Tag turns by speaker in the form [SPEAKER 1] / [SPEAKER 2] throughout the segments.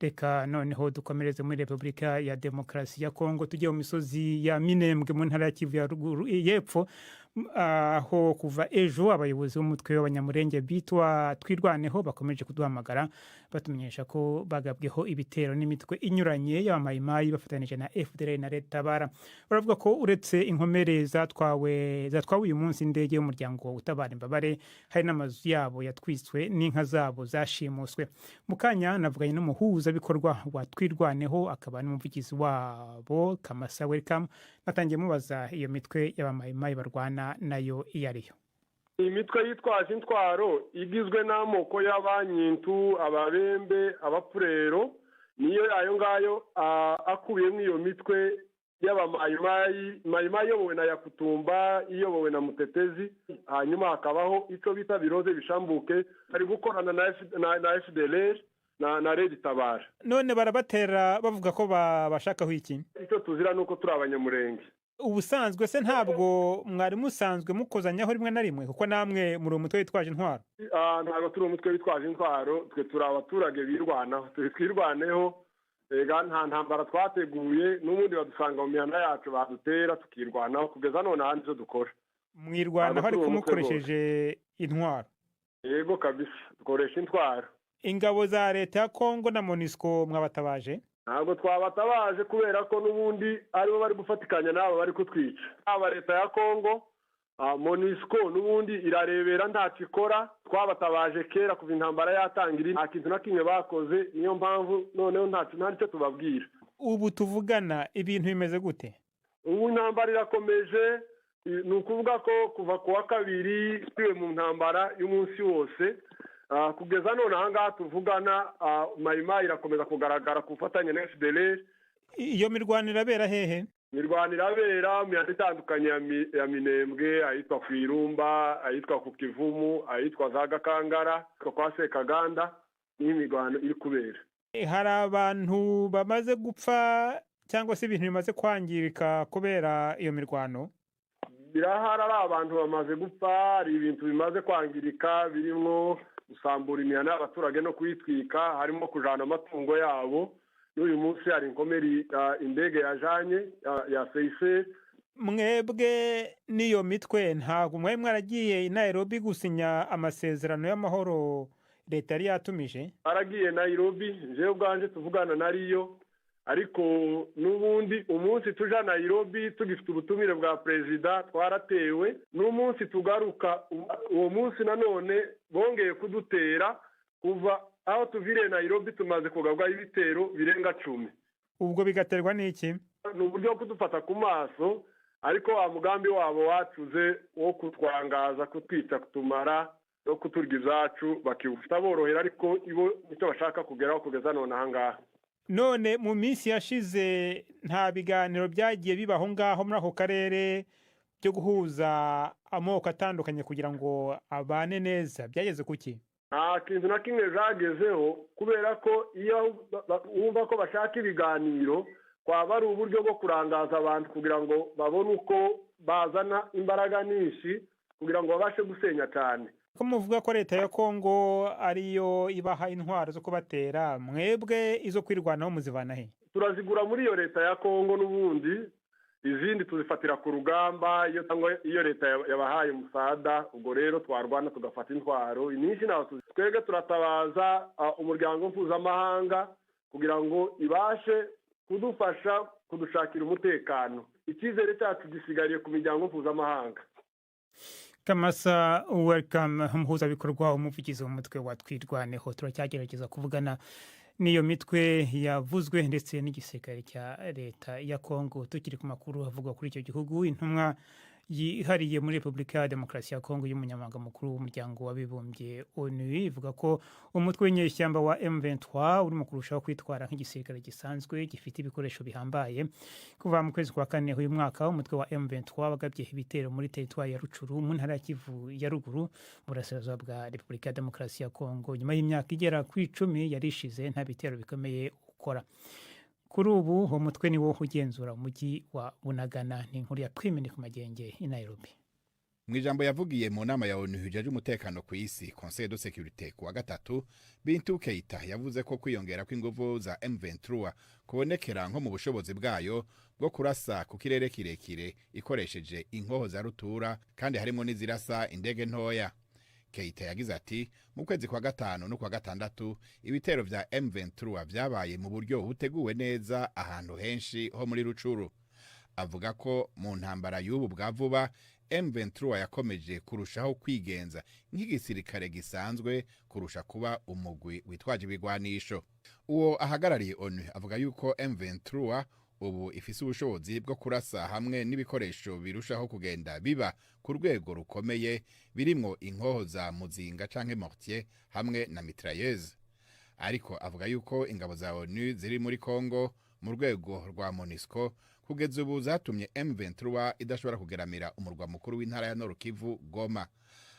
[SPEAKER 1] reka noneho dukomereze muri Repubulika ya Demokarasi ya Kongo tujye mu misozi ya Minembwe mu ntara ya Kivu ya ruguru y'epfo aho kuva ejo abayobozi b'umutwe w'abanyamurenge bitwa Twirwaneho bakomeje kuduhamagara batumenyesha ko bagabweho ibitero n'imitwe inyuranye y'abamayimayi bafatanije na FDLR na Leta Tabara. Baravuga ko uretse inkomere zatwawe uyu munsi indege y'umuryango utabara imbabare, hari n'amazu yabo yatwiswe n'inka zabo zashimuswe. Mukanya navuganye n'umuhuzabikorwa wa Twirwaneho akaba n'umuvugizi wabo Kamasa Welcome, natangiye mubaza iyo mitwe y'abamayimayi barwana nayo iyo ariyo.
[SPEAKER 2] Iyi mitwe yitwaje intwaro igizwe n'amoko y'abanyintu, ababembe, abapurero, niyo ayo ngayo akubiyemo iyo mitwe y'abamayimayi, mayimayi iyobowe na Yakutumba, iyobowe na Mutetezi, hanyuma hakabaho icyo bita Biroze Bishambuke, bari gukorana na FDLR na Leta Tabara.
[SPEAKER 1] None barabatera bavuga ko bashakaho iki?
[SPEAKER 2] Icyo tuzira nuko turi abanyamurenge.
[SPEAKER 1] Ubusanzwe se ntabwo mwari musanzwe mukozanyaho rimwe na rimwe kuko namwe muri umutwe witwaje intwaro?
[SPEAKER 2] Ntabwo turi umutwe witwaje intwaro, twe turi abaturage birwanaho, twirwaneho, nta ntambara twateguye, n'ubundi badusanga mu mihanda yacu badutera tukirwanaho kugeza none ahandi icyo dukora.
[SPEAKER 1] Mwirwanaho ariko mukoresheje intwaro?
[SPEAKER 2] Yego kabisa, dukoresha intwaro.
[SPEAKER 1] Ingabo za Leta ya Kongo na MONUSCO mwabatabaje?
[SPEAKER 2] Ntabwo twabatabaje kubera ko n'ubundi aribo bari gufatikanya n'abo bari kutwica. Aba Leta ya Kongo, MONUSCO n'ubundi irarebera ntacyo ikora, twabatabaje kera kuva intambara yatangira, nta kintu na kimwe bakoze, niyo mpamvu noneho ntacyo tubabwira.
[SPEAKER 1] Ubu tuvugana ibintu bimeze gute?
[SPEAKER 2] Ubu intambara irakomeje, ni ukuvuga ko kuva ku wa kabiri twiwe mu ntambara y'umunsi wose, kugeza none ahangaha tuvugana, mayimayi irakomeza kugaragara ku bufatanye na FDLR.
[SPEAKER 1] Iyo mirwano irabera hehe?
[SPEAKER 2] Mirwano irabera mu mihanda itandukanye ya Minembwe, ahitwa ku Irumba, ahitwa ku Kivumu, ahitwa za Gakangara, kwa Sekaganda, niho imirwano iri kubera.
[SPEAKER 1] Hari abantu bamaze gupfa cyangwa se ibintu bimaze kwangirika kubera iyo mirwano?
[SPEAKER 2] Birahari ari abantu bamaze gupfa, hari ibintu bimaze kwangirika birimo gusambura imihanda y'abaturage no kuyitwika, harimo kujana amatungo yabo. N'uyu munsi hari inkomeri indege yajanye ya Seyse.
[SPEAKER 1] Mwebwe n'iyo mitwe ntabwo mwari mwaragiye i Nairobi gusinya amasezerano y'amahoro Leta yari yatumije?
[SPEAKER 2] Aragiye Nairobi, jewe ubwanje tuvugana nariyo, ariko n'ubundi umunsi tuja Nairobi tugifite ubutumire bwa perezida twaratewe, n'umunsi tugaruka uwo munsi nanone bongeye kudutera, kuva aho tuvire Nairobi tumaze kugabwa ibitero birenga 10.
[SPEAKER 1] Ubwo bigaterwa n'iki?
[SPEAKER 2] Ni uburyo bwo kudufata ku maso, ariko wa mugambi wabo wacuze wo kutwangaza, kutwica, kutumara no kuturya izacu, bakiwufita borohera, ariko ibo nicyo bashaka kugeraho kugeza none ahangaha.
[SPEAKER 1] None mu minsi yashize nta biganiro byagiye bibaho ngaho muri ako karere byo guhuza amoko atandukanye kugira ngo abane neza? Byageze kuki?
[SPEAKER 2] Nta kintu na kimwe zagezeho, kubera ko iyo wumva ko bashaka ibiganiro, kwaba ari uburyo bwo kurangaza abantu kugira ngo babone uko bazana imbaraga nyinshi kugira ngo babashe gusenya cyane.
[SPEAKER 1] Ko muvuga ko Leta ya Kongo ariyo ibaha intwaro zo kubatera, mwebwe izo kwirwanaho muzivana he?
[SPEAKER 2] Turazigura muri iyo Leta ya Kongo, n'ubundi izindi tuzifatira ku rugamba iyo Leta yabahaye umusada. Ubwo rero twarwana tugafata intwaro inyinshi, naho twebwe turatabaza umuryango mpuzamahanga kugira ngo ibashe kudufasha kudushakira umutekano. Icyizere cyacu gisigariye ku miryango mpuzamahanga.
[SPEAKER 1] Kamasa Welcome, umuhuzabikorwa umuvugizi w'umutwe wa Twirwaneho. Turacyagerageza kuvugana n'iyo mitwe yavuzwe ndetse n'igisirikare cya Leta ya Kongo. Tukiri ku makuru havugwa kuri icyo gihugu, intumwa yihariye muri Repubulika ya Demokarasi ya Kongo y'umunyamabanga mukuru w'umuryango w'abibumbye ONU ivuga ko umutwe w'inyeshyamba wa M23 urimo kurushaho kwitwara nk'igisirikare gisanzwe gifite ibikoresho bihambaye. Kuva mu kwezi kwa kane uyu mwaka, umutwe wa M23 wagabye ibitero muri teritwari ya Rucuru mu ntara ya Kivu ya ruguru burasirazuba bwa Repubulika ya Demokarasi ya Kongo. Nyuma y'imyaka igera ku 10 yarishize nta bitero bikomeye ukora. Kuri ubu uwo mutwe ni wo ugenzura umujyi wa Bunagana. Ni inkuru ya Prime Ndikumagenge i Nairobi.
[SPEAKER 3] Mw'ijambo yavugiye mu nama ya ONU ijeje umutekano ku isi Conseil de Sécurité ku wa gatatu, Bintou Keita yavuze ko kwiyongera kw'inguvu za M23 kubonekera nko mu bushobozi bwayo bwo kurasa ku kirere kirekire ikoresheje inkoho za rutura kandi harimo n'izirasa indege ntoya. Keita yagize ati mu kwezi kwa gatanu no kwa gatandatu ibitero vya M23 vyabaye mu buryo buteguwe neza ahantu henshi ho muri Rucuru. Avuga ko mu ntambara y'ubu bwa vuba M23 yakomeje kurushaho kwigenza nk'igisirikare gisanzwe kurusha kuba umugwi witwaje ibigwanisho. Uwo ahagarariye ONU avuga yuko M23 ubu ifise ubushobozi bwo kurasa hamwe n'ibikoresho birushaho kugenda biba ku rwego rukomeye birimwo inkoho za muzinga canke mortier hamwe na mitrailleuse. Ariko avuga yuko ingabo za ONU ziri muri Congo mu rwego rwa MONUSCO kugeza ubu zatumye M23 idashobora kugeramira umurwa mukuru w'intara ya Nord Kivu Goma.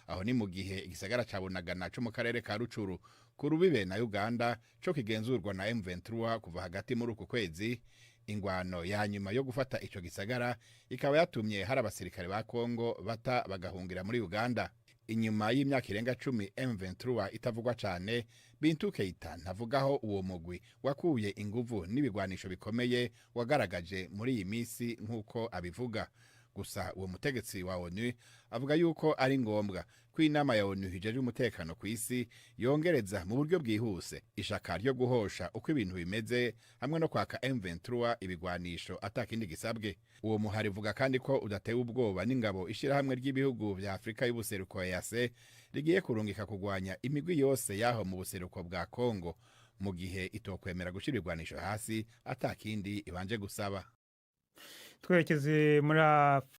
[SPEAKER 3] Aho ni mu gihe igisagara ca Bunagana co mu karere ka Rucuru ku rubibe na Uganda co kigenzurwa na M23 kuva hagati muri uku kwezi. Ingwano ya nyuma yo gufata ico gisagara ikaba yatumye hari abasirikare ba Congo bata bagahungira muri Uganda. Inyuma y'imyaka irenga 10 M23 itavugwa cane, Bintou Keita ntavugaho uwo mugwi wakuye inguvu n'ibigwanisho bikomeye wagaragaje muri iyi misi nk'uko abivuga. Gusa uwo mutegetsi wa ONU avuga yuko ari ngombwa ko inama ya ONU ijeje umutekano ku isi yongereza mu buryo bwihuse ishaka ryo guhosha uko ibintu bimeze hamwe no kwaka M23 ibigwanisho atakindi gisabwe. Uwo muhari vuga kandi ko udatewe ubwoba n'ingabo ishirahamwe ry'ibihugu vya Afrika y'ubuseruko EAC rigiye kurungika kugwanya imigwi yose yaho mu buseruko bwa Congo mu gihe itokwemera gushira ibigwanisho hasi atakindi ibanje gusaba.
[SPEAKER 1] Twerekeze muri